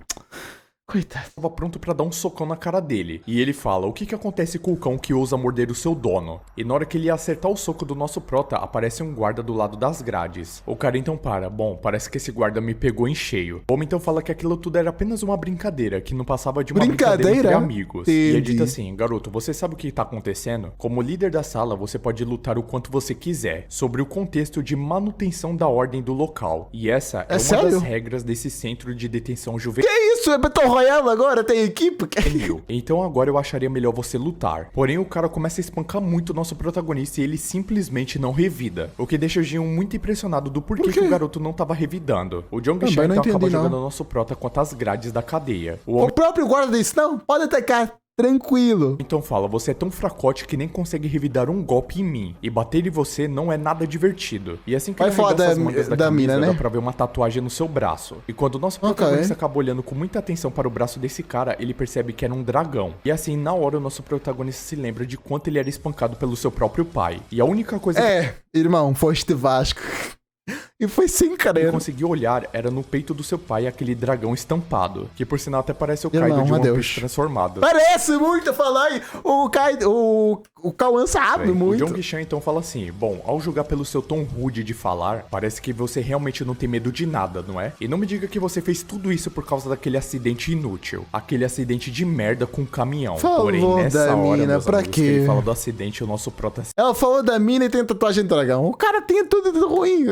Coitado. Tava pronto pra dar um socão na cara dele. E ele fala, o que acontece com o cão que ousa morder o seu dono? E na hora que ele ia acertar o soco do nosso prota, aparece um guarda do lado das grades. O cara então para, bom, parece que esse guarda me pegou em cheio. O homem então fala que aquilo tudo era apenas uma brincadeira, que não passava de uma brincadeira entre amigos. E é dito assim, garoto, você sabe o que tá acontecendo? Como líder da sala, você pode lutar o quanto você quiser, sobre o contexto de manutenção da ordem do local. E essa é uma das regras desse centro de detenção juvenil. Que isso? É Battle Royale agora? Tem equipe? Então agora eu acharia melhor você lutar. Porém, o cara começa a espancar muito o nosso protagonista e ele simplesmente não revida. O que deixa o Jin muito impressionado do porquê que o garoto não tava revidando. O Jong-Chan então acaba jogando o nosso prota contra as grades da cadeia. O próprio guarda disse, não, pode atacar. Tranquilo. Então fala, você é tão fracote que nem consegue revidar um golpe em mim. E bater em você não é nada divertido. E assim que vai falar as mangas da camisa, mina, né? Dá pra ver uma tatuagem no seu braço. E quando o nosso protagonista acaba olhando com muita atenção para o braço desse cara, ele percebe que era um dragão. E assim, na hora, o nosso protagonista se lembra de quanto ele era espancado pelo seu próprio pai. E a única coisa irmão, foste Vasco. E foi sem querer. Que conseguiu olhar era no peito do seu pai aquele dragão estampado. Que por sinal até parece o Kaido de One Piece transformado. Parece muito, falar aí. O Kaido, o Kawan sabe muito. O Jong-Chan então fala assim, bom, ao julgar pelo seu tom rude de falar, parece que você realmente não tem medo de nada, não é? E não me diga que você fez tudo isso por causa daquele acidente inútil. Aquele acidente de merda com um caminhão. Porém, nessa hora, mina, pra quê? Ele fala do acidente, o nosso prota... Ela falou da mina e tem tatuagem de dragão. O cara tem tudo de ruim.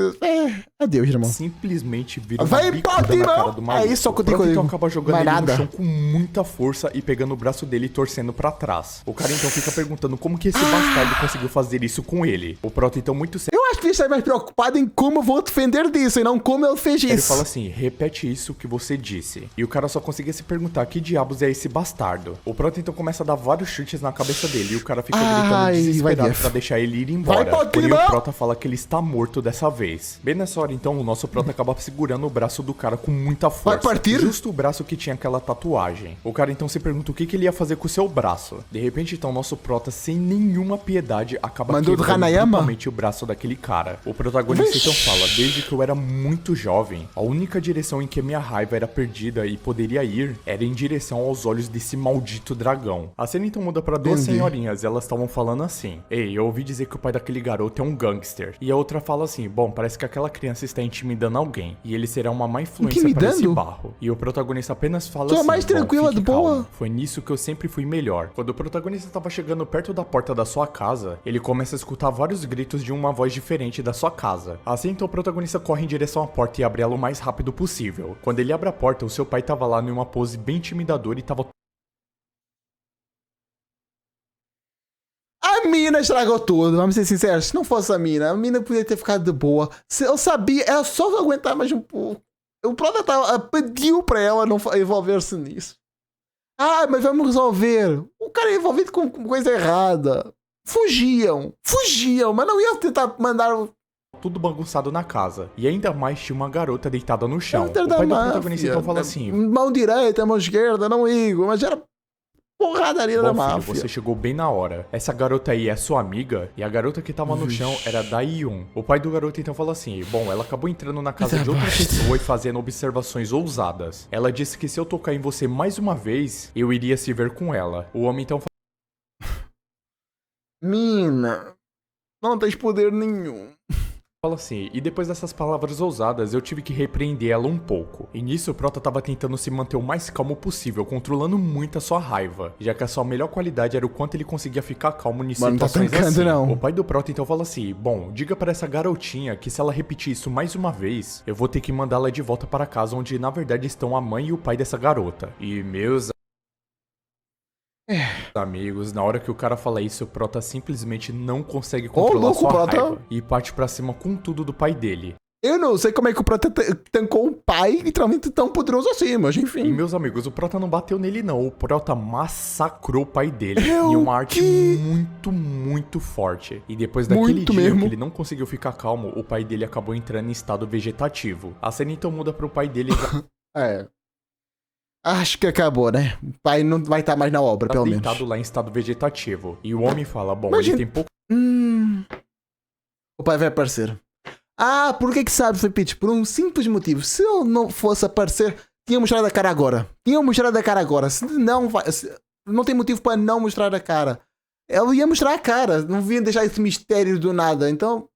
Adeus, irmão. Simplesmente vira uma bicuda na cara do maluco. É isso que eu tenho que então acaba jogando ele no chão com muita força e pegando o braço dele e torcendo pra trás. O cara então fica perguntando como que esse bastardo conseguiu fazer isso com ele. O prota então muito sério. Eu acho que ele está mais preocupado em como eu vou defender disso e não como ele fez isso. Ele fala assim, repete isso que você disse. E o cara só conseguia se perguntar que diabos é esse bastardo. O prota então começa a dar vários chutes na cabeça dele e o cara fica gritando desesperado pra deixar ele ir embora. Porém o prota fala que ele está morto dessa vez. Bem nessa hora então o nosso prota acaba segurando o braço do cara com muita força. Vai partir? Justo o braço que tinha aquela tatuagem. O cara então se pergunta o que ele ia fazer com o seu braço. De repente então nosso prota sem nenhuma piedade acaba quebrando totalmente o braço daquele cara. O protagonista então fala, desde que eu era muito jovem, a única direção em que minha raiva era perdida e poderia ir era em direção aos olhos desse maldito dragão. A cena então muda pra duas senhorinhas, elas estavam falando assim, ei, eu ouvi dizer que o pai daquele garoto é um gangster. E a outra fala assim, bom, parece que aquela criança está intimidando alguém, e ele será uma má influência para esse barro. E o protagonista apenas fala assim, mais tranquila, de boa. Foi nisso que eu sempre fui melhor. Quando o protagonista estava chegando perto da porta da sua casa, ele começa a escutar vários gritos de uma voz diferente da sua casa. Assim então o protagonista corre em direção à porta e abre ela o mais rápido possível. Quando ele abre a porta, o seu pai estava lá numa pose bem intimidadora e estava... A mina estragou tudo, vamos ser sinceros. Se não fosse a mina podia ter ficado de boa. Eu sabia, era só aguentar mais um pouco. O prota pediu pra ela não envolver-se nisso. Ah, mas vamos resolver. O cara é envolvido com coisa errada. Fugiam, mas não iam tentar mandar... tudo bagunçado na casa. E ainda mais tinha uma garota deitada no chão. O pai do protagonista então fala assim... mão direita, mão esquerda, não ligo, mas era... porradaria da máfia. Você chegou bem na hora. Essa garota aí é sua amiga? E a garota que tava no chão era da Yun. O pai do garoto então falou assim, bom, ela acabou entrando na casa de outra pessoa e fazendo observações ousadas. Ela disse que se eu tocar em você mais uma vez, eu iria se ver com ela. O homem então mina, não tens poder nenhum. Fala assim, e depois dessas palavras ousadas, eu tive que repreender ela um pouco. E nisso, o prota tava tentando se manter o mais calmo possível, controlando muito a sua raiva, já que a sua melhor qualidade era o quanto ele conseguia ficar calmo em situações assim. O pai do prota então fala assim, bom, diga para essa garotinha que se ela repetir isso mais uma vez, eu vou ter que mandá-la de volta para casa, onde na verdade estão a mãe e o pai dessa garota. E meus... amigos, na hora que o cara fala isso, o prota simplesmente não consegue controlar sua raiva e parte pra cima com tudo do pai dele. Eu não sei como é que o prota tancou um pai literalmente tão poderoso assim, mas enfim. E meus amigos, o prota não bateu nele não, o prota massacrou o pai dele em uma arte muito forte. E depois daquele dia que ele não conseguiu ficar calmo, o pai dele acabou entrando em estado vegetativo. A cena então muda pro pai dele... Acho que acabou, né? O pai não vai estar mais na obra, pelo menos. Deitado lá em estado vegetativo. E o homem fala, bom, ele tem pouco... O pai vai aparecer. Ah, por que sabe, Fepite? Por um simples motivo. Se eu não fosse aparecer, tinha mostrado a cara agora. Se não, não tem motivo para não mostrar a cara. Ela ia mostrar a cara. Não vinha deixar esse mistério do nada. Então,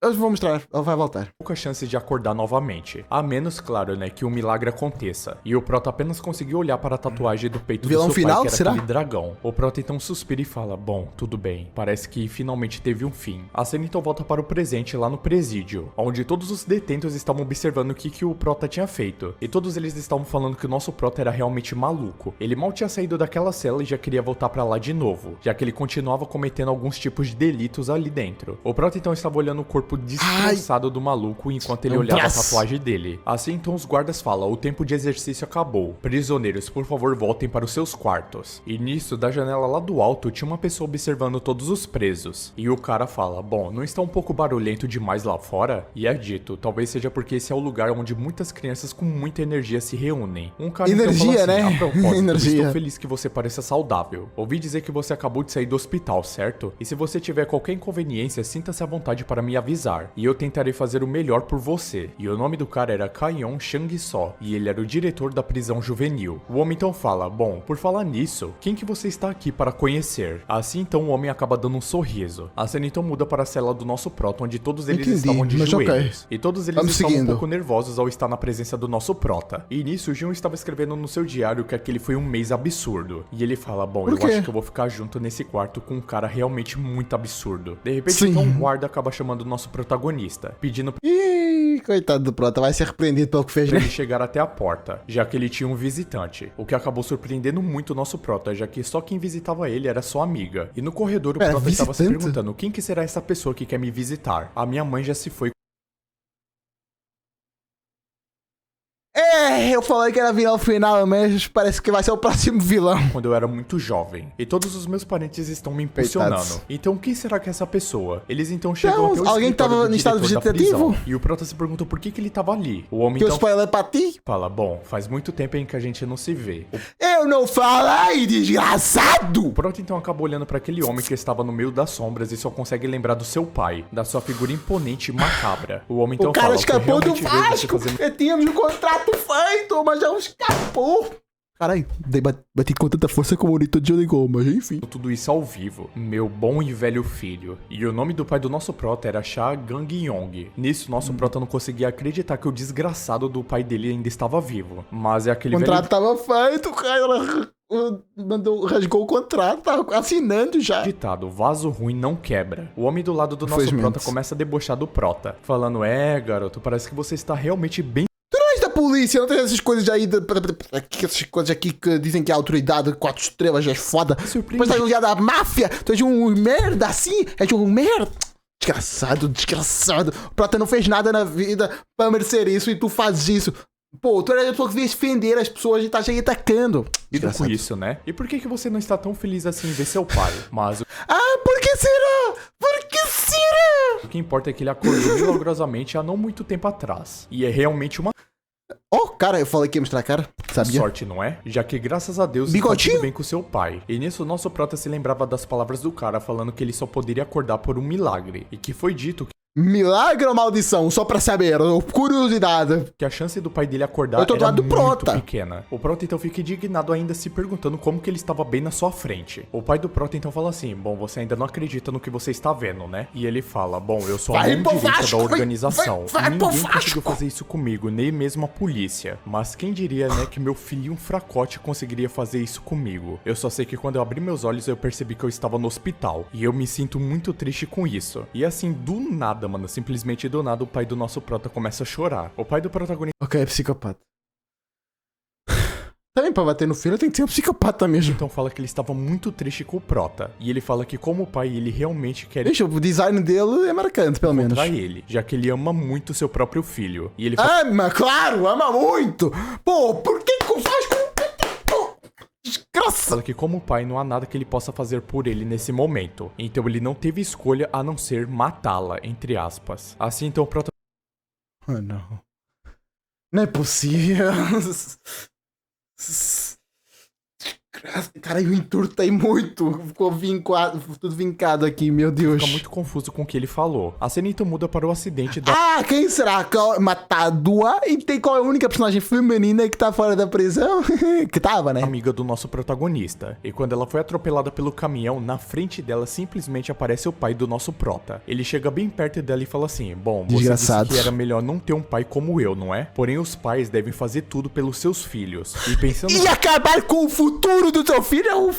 eu vou mostrar. Ela vai voltar. Pouca chance de acordar novamente. A menos, claro, né, que um milagre aconteça. E o Prota apenas conseguiu olhar para a tatuagem do peito Vilão do seu final, pai, que era será? aquele dragão. O Prota então suspira e fala, bom, tudo bem. Parece que finalmente teve um fim. A cena então volta para o presente lá no presídio, onde todos os detentos estavam observando o que o Prota tinha feito. E todos eles estavam falando que o nosso Prota era realmente maluco. Ele mal tinha saído daquela cela e já queria voltar para lá de novo, já que ele continuava cometendo alguns tipos de delitos ali dentro. O Prota então estava olhando o corpo destroçado do maluco enquanto ele olhava a tatuagem dele. Assim então os guardas falam, o tempo de exercício acabou. Prisioneiros, por favor voltem para os seus quartos. E nisso, da janela lá do alto, tinha uma pessoa observando todos os presos. E o cara fala, bom, não está um pouco barulhento demais lá fora? E é dito, talvez seja porque esse é o lugar onde muitas crianças com muita energia se reúnem. Um cara energia, então fala assim, né? a propósito, Energia. estou feliz que você pareça saudável. Ouvi dizer que você acabou de sair do hospital, certo? E se você tiver qualquer inconveniência, sinta-se à vontade para me avisar. E eu tentarei fazer o melhor por você. E o nome do cara era Kaion Chang-so, e ele era o diretor da prisão juvenil. O homem então fala, bom, por falar nisso, quem que você está aqui para conhecer? Assim então o homem acaba dando um sorriso. A cena então muda para a cela do nosso Prota, onde todos eles estavam de joelhos. E todos eles estavam um pouco nervosos ao estar na presença do nosso Prota. E nisso o Jun estava escrevendo no seu diário que aquele foi um mês absurdo. E ele fala, bom, eu acho que eu vou ficar junto nesse quarto com um cara realmente muito absurdo. De repente então um guarda acaba chamando o nosso protagonista, pedindo Ih, coitado do Prota, vai ser repreendido pelo que fez, pra né? ele chegar até a porta, já que ele tinha um visitante, o que acabou surpreendendo muito o nosso Prota, já que só quem visitava ele era sua amiga. E no corredor o Prota estava se perguntando, quem que será essa pessoa que quer me visitar? A minha mãe já se foi. Eu falei que era vilão final, mas parece que vai ser o próximo vilão. Quando eu era muito jovem. E todos os meus parentes estão me impulsionando. Coitados. Então quem será que é essa pessoa? Eles então chegam até o alguém escritório tava do em estado diretor da vegetativo? prisão, e o Prota se perguntou por que ele tava ali. O homem Que o então spoiler é pra ti? fala, bom, faz muito tempo em que a gente não se vê. Eu não falei, desgraçado! O Prota então acaba olhando para aquele homem que estava no meio das sombras e só consegue lembrar do seu pai, da sua figura imponente e macabra. O homem então O cara fala, escapou do "Eu realmente vejo você Vasco! fazendo Tínhamos um contrato feito, mas já escapou! Caralho, bati com tanta força que o monitor desligou, mas enfim. tudo isso ao vivo, meu bom e velho filho." E o nome do pai do nosso Prota era Cha Gang-yong. Nisso, nosso Prota não conseguia acreditar que o desgraçado do pai dele ainda estava vivo. Mas é aquele O contrato velho tava feito, cara. Rasgou o contrato, tava assinando já. ditado, vaso ruim não quebra. O homem do lado do nosso Prota começa a debochar do Prota, falando, garoto, parece que você está realmente bem Da polícia, não tem essas coisas aí, essas coisas aqui que dizem que a autoridade 4 estrelas é foda. Depois tá ligado à máfia, tu és um merda assim, és um merda. Desgraçado. O Prota não fez nada na vida pra merecer isso e tu fazes isso. Pô, tu era a pessoa que devia defender as pessoas e tá aí atacando. lido com isso, né? E por que você não está tão feliz assim em ver seu pai? Mas por que será? Por que será? o que importa é que ele acordou milagrosamente há não muito tempo atrás. E é realmente uma Cara, eu falei que ia mostrar a cara, sabia? sorte, não é? Já que graças a Deus está Bigodinho? tudo bem com seu pai. E nisso o nosso Prota se lembrava das palavras do cara falando que ele só poderia acordar por um milagre. E que foi dito Milagre ou maldição? Só pra saber, curiosidade. que a chance do pai dele acordar Eu tô do era lado do muito Prota. pequena. O Prota então fica indignado ainda se perguntando como que ele estava bem na sua frente. O pai do Prota então fala assim, bom, você ainda não acredita no que você está vendo, né? E ele fala, bom, eu sou a Vai mão pro direita Vasco, da organização. vai E pro ninguém Vasco. conseguiu fazer isso comigo, nem mesmo a polícia. Mas quem diria, né, que meu filhinho fracote conseguiria fazer isso comigo? Eu só sei que quando eu abri meus olhos eu percebi que eu estava no hospital. E eu me sinto muito triste com isso. E assim, do nada, mano, simplesmente do nada o pai do nosso Prota começa a chorar. O pai do protagonista Ok, é psicopata. Também pra bater no filho tem que ser um psicopata mesmo. então fala que ele estava muito triste com o Prota. E ele fala que como pai ele realmente quer Deixa, o design dele é marcante, pelo menos. encontrar ele, já que ele ama muito seu próprio filho. E ele fala Ama, claro, ama muito. Pô, por que que faz com... Desgraça. que como pai não há nada que ele possa fazer por ele nesse momento. Então ele não teve escolha a não ser matá-la, entre aspas. Assim então o Prota Ah, não. Não é possível. Cara, eu entortei muito. Ficou vincado, tudo vincado aqui, meu Deus. Fica muito confuso com o que ele falou. A cena então muda para o acidente da... Ah, quem será? Matadua? E tem qual é a única personagem feminina que tá fora da prisão? Que tava, né? amiga do nosso protagonista. E quando ela foi atropelada pelo caminhão, na frente dela simplesmente aparece o pai do nosso prota. Ele chega bem perto dela e fala assim: bom, você disse que era melhor não ter um pai como eu, não é? Porém, os pais devem fazer tudo pelos seus filhos. E pensando... E acabar com o futuro do teu filho é um...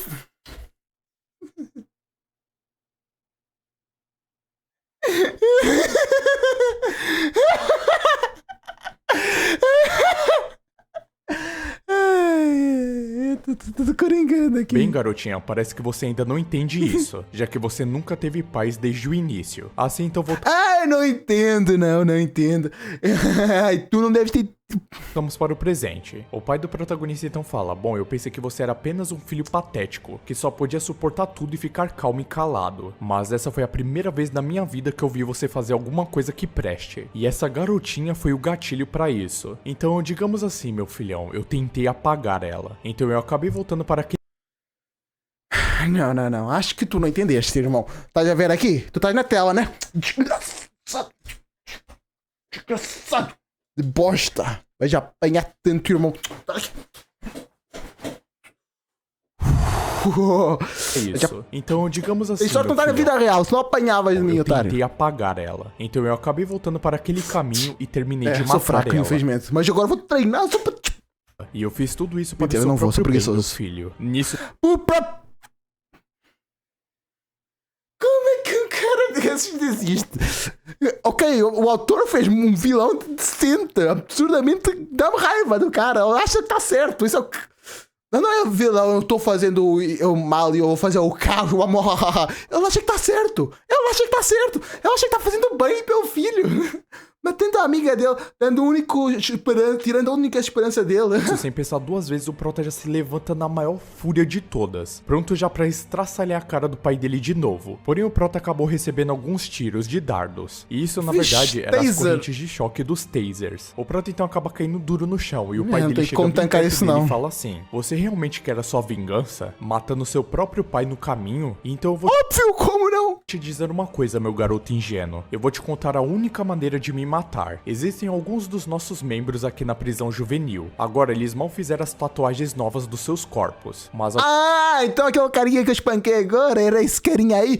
Tudo coringando aqui. Bem, garotinha, parece que você ainda não entende isso, já que você nunca teve pais desde o início. Assim, então não entendo, não entendo. Tu não deve ter... Vamos para o presente. O pai do protagonista então fala: bom, eu pensei que você era apenas um filho patético, que só podia suportar tudo e ficar calmo e calado. Mas essa foi a primeira vez na minha vida que eu vi você fazer alguma coisa que preste. E essa garotinha foi o gatilho para isso. Então, digamos assim, meu filhão, eu tentei apagar ela. Então eu acabei voltando para aquele... Não. Acho que tu não entendeste, irmão. Tá a ver aqui? Tu tá aí na tela, né? Desgraçado. De bosta. Vai já apanhar tanto, irmão. É isso. Então, digamos assim. Isso só não tá na vida real, senão apanhava de mim, otário. Eu tentei apagar ela. Então eu acabei voltando para aquele caminho e terminei de matar sou fraco, ela. infelizmente. Mas agora eu vou treinar só pra... E eu fiz tudo isso para eu não vou, sou preguiçoso. Filho. Nisso... Como é que um cara desses desiste? Ok, o autor fez um vilão decente, absurdamente dá-me raiva do cara. Eu acho que tá certo. Isso é o... Não é vilão, eu tô fazendo o mal e eu vou fazer o caos, o amor. Eu achei que tá certo. Eu achei que tá fazendo bem pelo filho. Matando a amiga dele, dando o único esperança, tirando a única esperança dele. Sem pensar duas vezes, o prota já se levanta na maior fúria de todas, pronto já pra estraçalhar a cara do pai dele de novo. Porém, o prota acabou recebendo alguns tiros de dardos. E isso, na verdade, era as correntes de choque dos tasers. O prota então acaba caindo duro no chão e o pai dele chega bem perto dele e fala assim: você realmente quer a sua vingança? Matando seu próprio pai no caminho? Então eu vou... Óbvio, como não? Te dizer uma coisa, meu garoto ingênuo. Eu vou te contar a única maneira de me matar. Existem alguns dos nossos membros aqui na prisão juvenil. Agora, eles mal fizeram as tatuagens novas dos seus corpos. Mas... então aquele carinha que eu espanquei agora era esse carinha aí.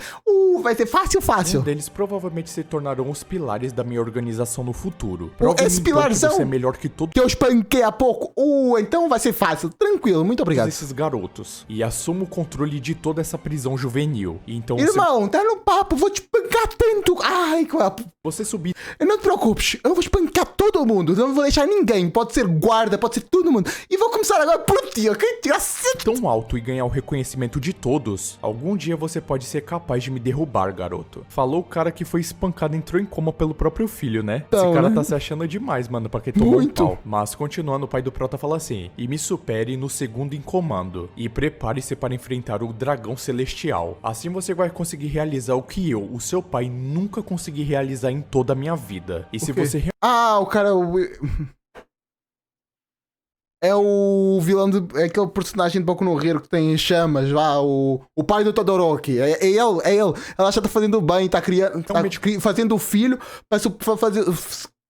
Vai ser fácil. Um deles provavelmente se tornarão os pilares da minha organização no futuro. Esse pilarzão você é melhor que todo... que eu espanquei há pouco. Então vai ser fácil. Tranquilo, muito obrigado. Esses garotos. E assumo o controle de toda essa prisão juvenil. Então irmão, tá no papo, vou te espancar tanto. Ai, você subir... Não te preocupes, eu vou espancar todo mundo. Não vou deixar ninguém, pode ser guarda, pode ser todo mundo. E vou começar agora por ti, ok? Tão alto e ganhar o reconhecimento de todos. Algum dia você pode ser capaz de me derrubar, garoto. Falou o cara que foi espancado e entrou em coma pelo próprio filho, né? Então, esse cara né? tá se achando demais, mano, pra que tomou um pau. Mas continuando, o pai do prota fala assim: e me supere no segundo em comando. E prepare-se para enfrentar o dragão celestial. Assim você vai conseguir realizar o que eu, o seu pai, nunca consegui realizar em toda a minha vida. E se você... o cara... É o vilão é aquele personagem de Boku no Hero que tem chamas lá, o pai do Todoroki. É ele. Ela já tá fazendo bem, tá criando, fazendo o filho pra fazer...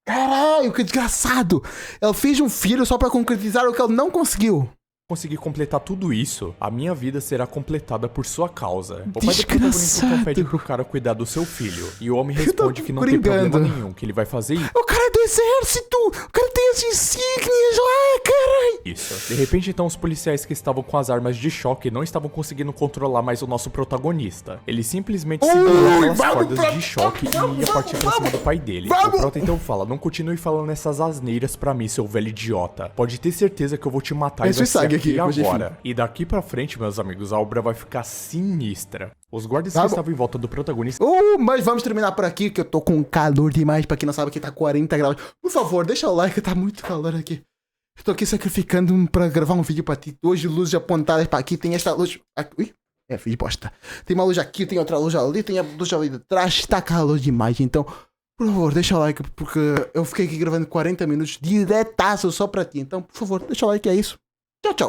Caralho, que desgraçado! Ele fez um filho só pra concretizar o que ele não conseguiu. Conseguir completar tudo isso, a minha vida será completada por sua causa. O pai do protagonista então pede pro cara cuidar do seu filho. E o homem responde que não tem problema nenhum, que ele vai fazer isso. O cara é do exército! O cara tem as insígnias lá, caralho! Isso. De repente, então, os policiais que estavam com as armas de choque não estavam conseguindo controlar mais o nosso protagonista. Ele simplesmente segurou aquelas cordas de choque e ia partir pra cima do pai dele. O prota então fala: não continue falando essas asneiras pra mim, seu velho idiota. Pode ter certeza que eu vou te matar e vai ser aqui agora. E daqui pra frente, meus amigos, a obra vai ficar sinistra. Os guardas que estavam em volta do protagonista... mas vamos terminar por aqui, que eu tô com calor demais. Pra quem não sabe, aqui tá 40 graus. Por favor, deixa o like, tá muito calor aqui. Eu tô aqui sacrificando pra gravar um vídeo pra ti. Hoje, luzes apontadas pra aqui. Tem esta luz... Ui, fiz bosta. Tem uma luz aqui, tem outra luz ali, tem a luz ali de trás. Tá calor demais, então... Por favor, deixa o like, porque eu fiquei aqui gravando 40 minutos diretaço só pra ti. Então, por favor, deixa o like, é isso. Tchau, tchau.